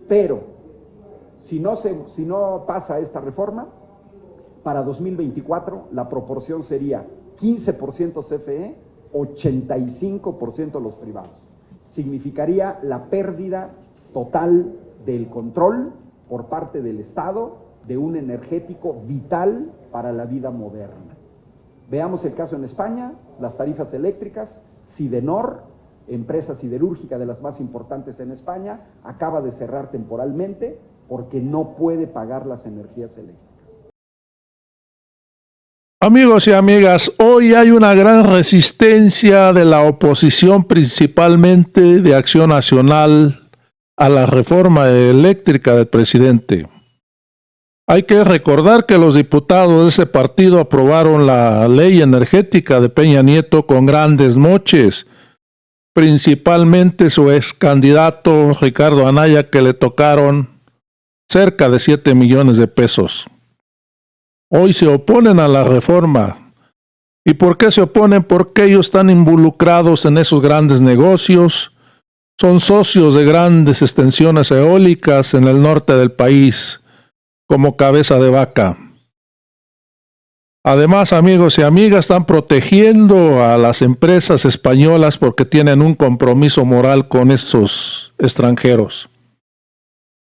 Pero si no pasa esta reforma, para 2024 la proporción sería 15% CFE, 85% los privados. Significaría la pérdida total del control por parte del Estado de un energético vital para la vida moderna. Veamos el caso en España, las tarifas eléctricas. Sidenor, empresa siderúrgica de las más importantes en España, acaba de cerrar temporalmente porque no puede pagar las energías eléctricas. Amigos y amigas, hoy hay una gran resistencia de la oposición, principalmente de Acción Nacional, a la reforma eléctrica del presidente. Hay que recordar que los diputados de ese partido aprobaron la ley energética de Peña Nieto con grandes moches, principalmente su ex candidato Ricardo Anaya, que le tocaron cerca de 7 millones de pesos. Hoy se oponen a la reforma. ¿Y por qué se oponen? Porque ellos están involucrados en esos grandes negocios, son socios de grandes extensiones eólicas en el norte del país, como Cabeza de Vaca. Además, amigos y amigas, están protegiendo a las empresas españolas porque tienen un compromiso moral con esos extranjeros.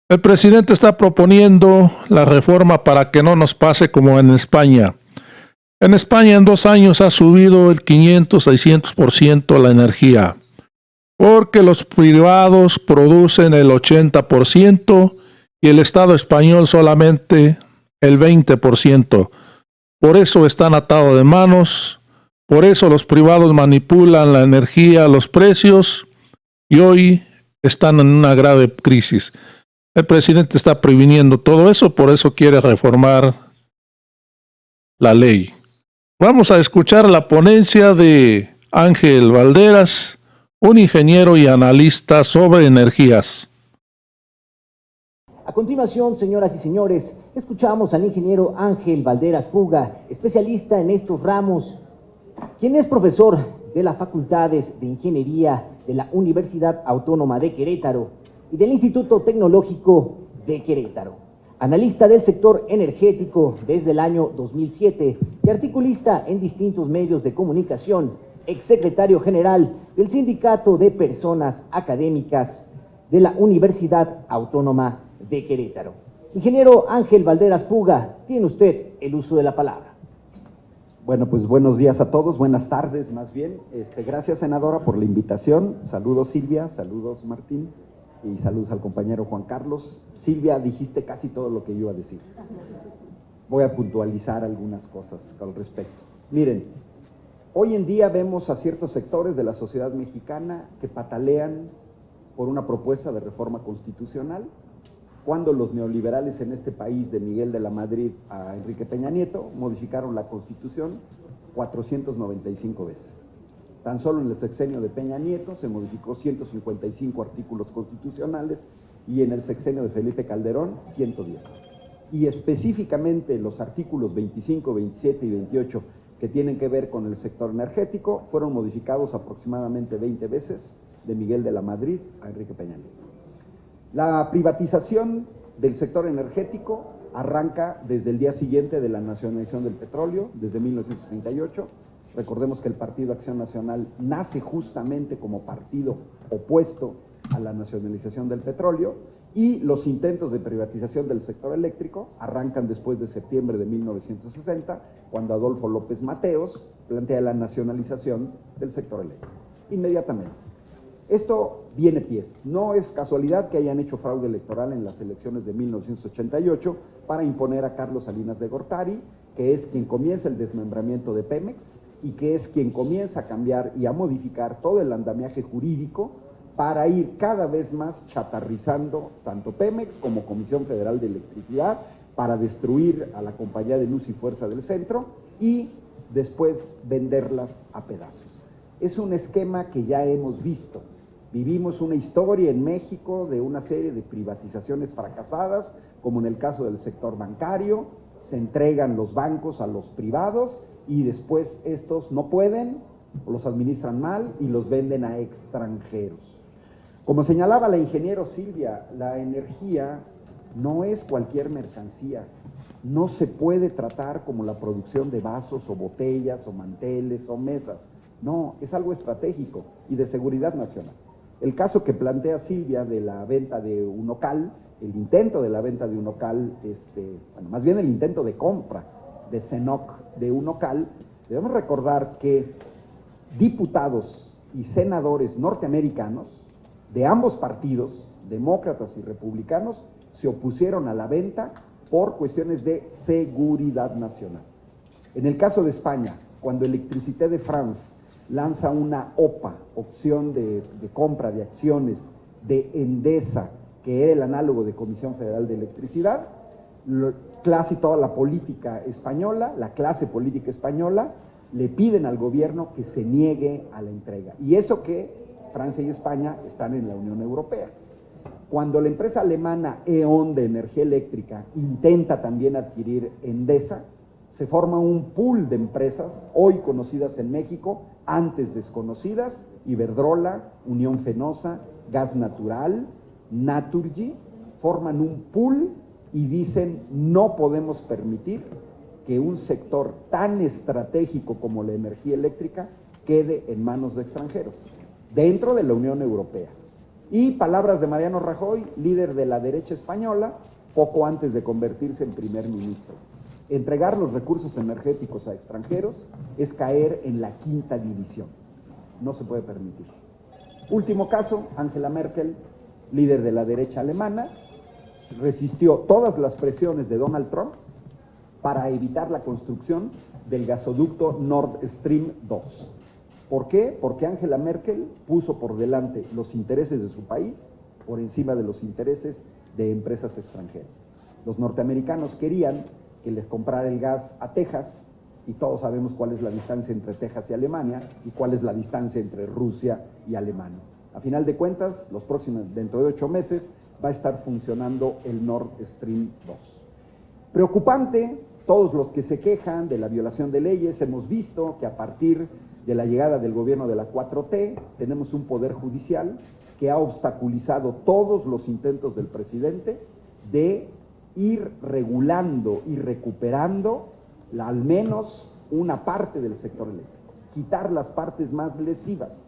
El presidente está proponiendo la reforma para que no nos pase como en España. En España en 2 años ha subido el 500-600% la energía, porque los privados producen el 80% y el Estado español solamente el 20%. Por eso están atados de manos, por eso los privados manipulan la energía, los precios, y hoy están en una grave crisis. El presidente está previniendo todo eso, por eso quiere reformar la ley. Vamos a escuchar la ponencia de Ángel Valderas, un ingeniero y analista sobre energías. A continuación, señoras y señores, escuchamos al ingeniero Ángel Valderas Puga, especialista en estos ramos, quien es profesor de las Facultades de Ingeniería de la Universidad Autónoma de Querétaro y del Instituto Tecnológico de Querétaro, analista del sector energético desde el año 2007 y articulista en distintos medios de comunicación, exsecretario general del Sindicato de Personas Académicas de la Universidad Autónoma de Querétaro. Ingeniero Ángel Valderas Puga, tiene usted el uso de la palabra. Bueno, pues buenos días a todos, buenas tardes más bien. Gracias, senadora, por la invitación. Saludos, Silvia, saludos, Martín, y saludos al compañero Juan Carlos. Silvia, dijiste casi todo lo que yo iba a decir. Voy a puntualizar algunas cosas al respecto. Miren, hoy en día vemos a ciertos sectores de la sociedad mexicana que patalean por una propuesta de reforma constitucional, cuando los neoliberales en este país, de Miguel de la Madrid a Enrique Peña Nieto, modificaron la Constitución 495 veces. Tan solo en el sexenio de Peña Nieto se modificó 155 artículos constitucionales y en el sexenio de Felipe Calderón 110. Y específicamente los artículos 25, 27 y 28 que tienen que ver con el sector energético fueron modificados aproximadamente 20 veces de Miguel de la Madrid a Enrique Peña Nieto. La privatización del sector energético arranca desde el día siguiente de la nacionalización del petróleo, desde 1968. Recordemos que el Partido Acción Nacional nace justamente como partido opuesto a la nacionalización del petróleo, y los intentos de privatización del sector eléctrico arrancan después de septiembre de 1960, cuando Adolfo López Mateos plantea la nacionalización del sector eléctrico. Inmediatamente. Esto viene pies. No es casualidad que hayan hecho fraude electoral en las elecciones de 1988 para imponer a Carlos Salinas de Gortari, que es quien comienza el desmembramiento de Pemex y que es quien comienza a cambiar y a modificar todo el andamiaje jurídico para ir cada vez más chatarrizando tanto Pemex como Comisión Federal de Electricidad, para destruir a la Compañía de Luz y Fuerza del Centro y después venderlas a pedazos. Es un esquema que ya hemos visto. Vivimos una historia en México de una serie de privatizaciones fracasadas, como en el caso del sector bancario. Se entregan los bancos a los privados y después estos no pueden, o los administran mal y los venden a extranjeros. Como señalaba la ingeniero Silvia, la energía no es cualquier mercancía. No se puede tratar como la producción de vasos o botellas o manteles o mesas. No, es algo estratégico y de seguridad nacional. El caso que plantea Silvia de la venta de Unocal, el intento de la venta de Unocal, bueno, más bien el intento de compra de CNOC de Unocal, debemos recordar que diputados y senadores norteamericanos de ambos partidos, demócratas y republicanos, se opusieron a la venta por cuestiones de seguridad nacional. En el caso de España, cuando Electricité de France lanza una OPA, opción de compra de acciones de Endesa, que era el análogo de Comisión Federal de Electricidad, casi toda la política española, la clase política española, le piden al gobierno que se niegue a la entrega. Y eso que Francia y España están en la Unión Europea. Cuando la empresa alemana E.ON de energía eléctrica intenta también adquirir Endesa, se forma un pool de empresas, hoy conocidas en México, antes desconocidas, Iberdrola, Unión Fenosa, Gas Natural, Naturgy, forman un pool y dicen no podemos permitir que un sector tan estratégico como la energía eléctrica quede en manos de extranjeros, dentro de la Unión Europea. Y palabras de Mariano Rajoy, líder de la derecha española, poco antes de convertirse en primer ministro. Entregar los recursos energéticos a extranjeros es caer en la quinta división. No se puede permitir. Último caso, Angela Merkel, líder de la derecha alemana, resistió todas las presiones de Donald Trump para evitar la construcción del gasoducto Nord Stream 2. ¿Por qué? Porque Angela Merkel puso por delante los intereses de su país por encima de los intereses de empresas extranjeras. Los norteamericanos querían que les comprara el gas a Texas, y todos sabemos cuál es la distancia entre Texas y Alemania y cuál es la distancia entre Rusia y Alemania. A final de cuentas, dentro de 8 meses, va a estar funcionando el Nord Stream 2. Preocupante, todos los que se quejan de la violación de leyes, hemos visto que a partir de la llegada del gobierno de la 4T, tenemos un poder judicial que ha obstaculizado todos los intentos del presidente de ir regulando y recuperando al menos una parte del sector eléctrico, quitar las partes más lesivas.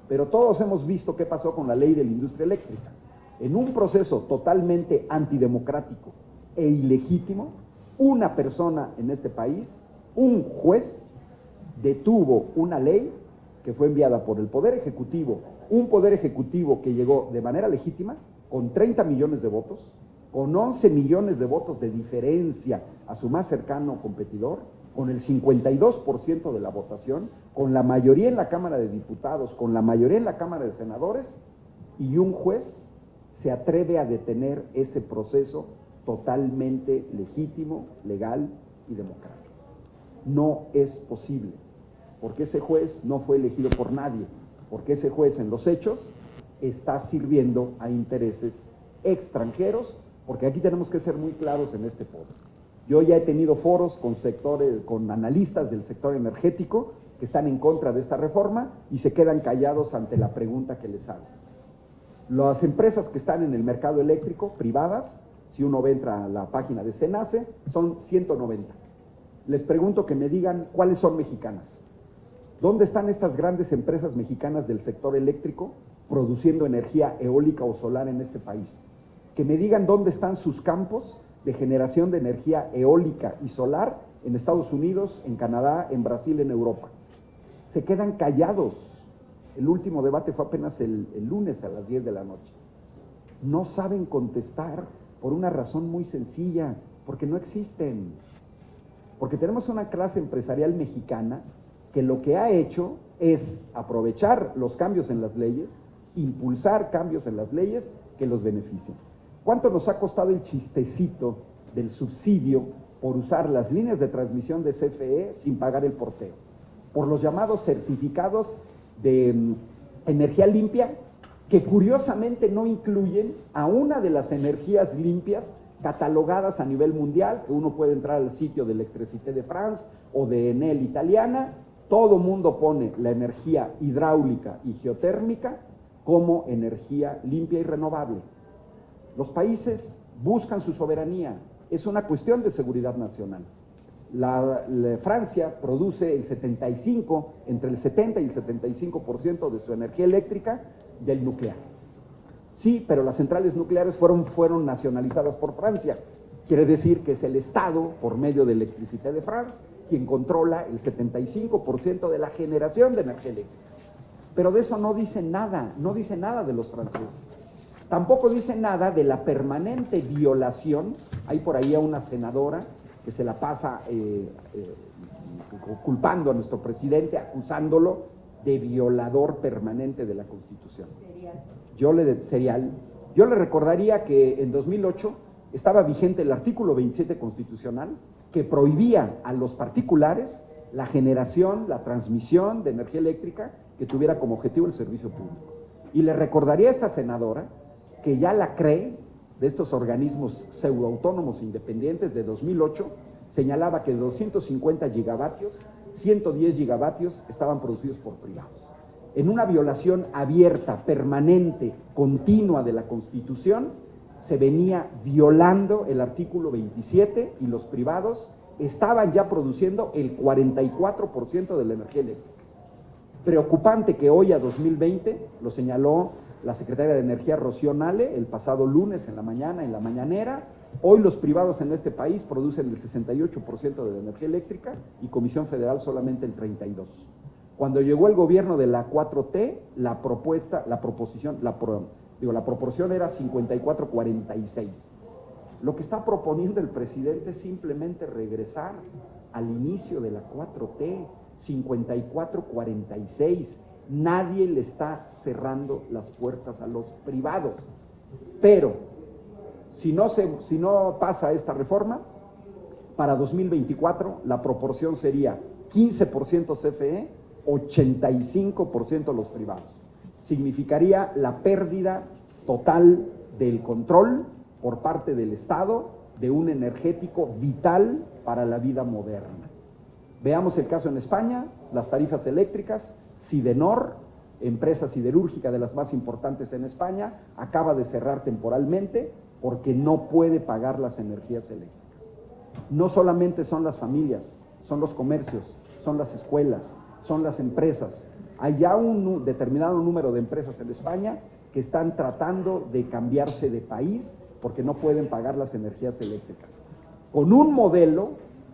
Pero todos hemos visto qué pasó con la ley de la industria eléctrica. En un proceso totalmente antidemocrático e ilegítimo, una persona en este país, un juez, detuvo una ley que fue enviada por el Poder Ejecutivo, un Poder Ejecutivo que llegó de manera legítima, con 30 millones de votos, con 11 millones de votos de diferencia a su más cercano competidor, con el 52% de la votación, con la mayoría en la Cámara de Diputados, con la mayoría en la Cámara de Senadores, y un juez se atreve a detener ese proceso totalmente legítimo, legal y democrático. No es posible, porque ese juez no fue elegido por nadie, porque ese juez en los hechos está sirviendo a intereses extranjeros, porque aquí tenemos que ser muy claros en este foro. Yo ya he tenido foros con analistas del sector energético que están en contra de esta reforma y se quedan callados ante la pregunta que les hago. Las empresas que están en el mercado eléctrico, privadas, si uno entra a la página de CENACE, son 190. Les pregunto que me digan cuáles son mexicanas. ¿Dónde están estas grandes empresas mexicanas del sector eléctrico produciendo energía eólica o solar en este país? Que me digan dónde están sus campos de generación de energía eólica y solar en Estados Unidos, en Canadá, en Brasil, en Europa. Se quedan callados. El último debate fue apenas el lunes a las 10 de la noche. No saben contestar por una razón muy sencilla, porque no existen. Porque tenemos una clase empresarial mexicana que lo que ha hecho es aprovechar los cambios en las leyes, impulsar cambios en las leyes que los beneficien. ¿Cuánto nos ha costado el chistecito del subsidio por usar las líneas de transmisión de CFE sin pagar el porteo? Por los llamados certificados de energía limpia, que curiosamente no incluyen a una de las energías limpias catalogadas a nivel mundial, que uno puede entrar al sitio de Electricité de France o de Enel italiana, todo mundo pone la energía hidráulica y geotérmica como energía limpia y renovable. Los países buscan su soberanía, es una cuestión de seguridad nacional. Francia produce entre el 70 y el 75% de su energía eléctrica del nuclear. Sí, pero las centrales nucleares fueron nacionalizadas por Francia. Quiere decir que es el Estado, por medio de Electricité de France, quien controla el 75% de la generación de energía eléctrica. Pero de eso no dice nada de los franceses. Tampoco dice nada de la permanente violación. Hay por ahí a una senadora que se la pasa culpando a nuestro presidente, acusándolo de violador permanente de la Constitución. Yo le recordaría que en 2008 estaba vigente el artículo 27 constitucional que prohibía a los particulares la generación, la transmisión de energía eléctrica que tuviera como objetivo el servicio público. Y le recordaría a esta senadora que ya la CRE, de estos organismos pseudoautónomos independientes de 2008, señalaba que de 250 gigavatios, 110 gigavatios estaban producidos por privados. En una violación abierta, permanente, continua de la Constitución, se venía violando el artículo 27 y los privados estaban ya produciendo el 44% de la energía eléctrica. Preocupante que hoy a 2020, lo señaló la secretaria de Energía Rocío Nale el pasado lunes en la mañana, en la mañanera, hoy los privados en este país producen el 68% de la energía eléctrica y Comisión Federal solamente el 32%. Cuando llegó el gobierno de la 4T, la proporción era 54-46. Lo que está proponiendo el presidente es simplemente regresar al inicio de la 4T, 54-46. Nadie le está cerrando las puertas a los privados. Pero, si no pasa esta reforma, para 2024 la proporción sería 15% CFE, 85% los privados. Significaría la pérdida total del control por parte del Estado de un energético vital para la vida moderna. Veamos el caso en España, las tarifas eléctricas. Sidenor, empresa siderúrgica de las más importantes en España, acaba de cerrar temporalmente porque no puede pagar las energías eléctricas. No solamente son las familias, son los comercios, son las escuelas, son las empresas. Hay ya un determinado número de empresas en España que están tratando de cambiarse de país porque no pueden pagar las energías eléctricas. Con un modelo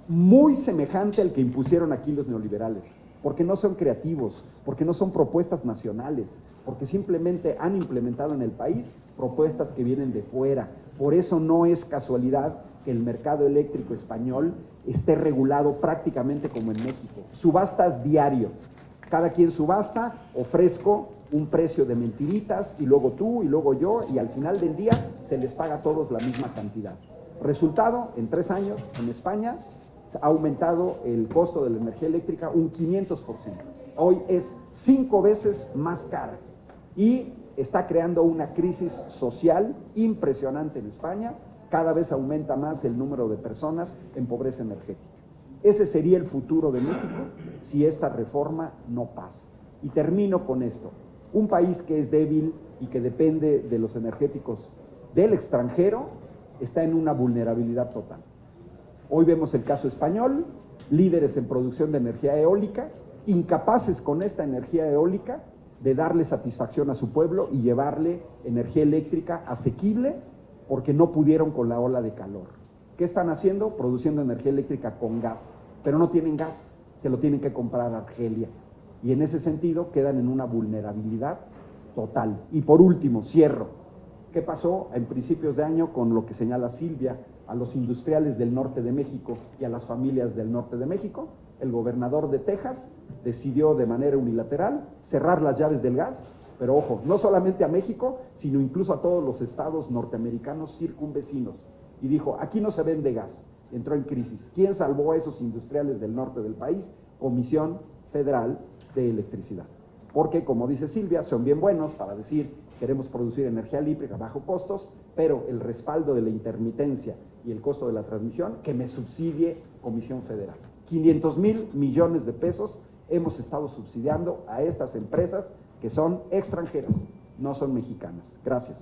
muy semejante al que impusieron aquí los neoliberales, porque no son creativos, porque no son propuestas nacionales, porque simplemente han implementado en el país propuestas que vienen de fuera. Por eso no es casualidad que el mercado eléctrico español esté regulado prácticamente como en México. Subastas diario. Cada quien subasta, ofrezco un precio de mentiritas y luego tú y luego yo y al final del día se les paga a todos la misma cantidad. Resultado, en 3 años en España ha aumentado el costo de la energía eléctrica un 500%. Hoy es 5 veces más cara y está creando una crisis social impresionante en España. Cada vez aumenta más el número de personas en pobreza energética. Ese sería el futuro de México si esta reforma no pasa. Y termino con esto. Un país que es débil y que depende de los energéticos del extranjero está en una vulnerabilidad total. Hoy vemos el caso español, líderes en producción de energía eólica, incapaces con esta energía eólica de darle satisfacción a su pueblo y llevarle energía eléctrica asequible porque no pudieron con la ola de calor. ¿Qué están haciendo? Produciendo energía eléctrica con gas, pero no tienen gas, se lo tienen que comprar a Argelia. Y en ese sentido quedan en una vulnerabilidad total. Y por último, cierro. ¿Qué pasó en principios de año con lo que señala Silvia a los industriales del norte de México y a las familias del norte de México? El gobernador de Texas decidió de manera unilateral cerrar las llaves del gas, pero ojo, no solamente a México, sino incluso a todos los estados norteamericanos circunvecinos. Y dijo, aquí no se vende gas. Entró en crisis. ¿Quién salvó a esos industriales del norte del país? Comisión Federal de Electricidad. Porque, como dice Silvia, son bien buenos para decir, queremos producir energía eléctrica a bajo costos, pero el respaldo de la intermitencia y el costo de la transmisión, que me subsidie Comisión Federal. 500,000 millones de pesos hemos estado subsidiando a estas empresas que son extranjeras. no son mexicanas. Gracias.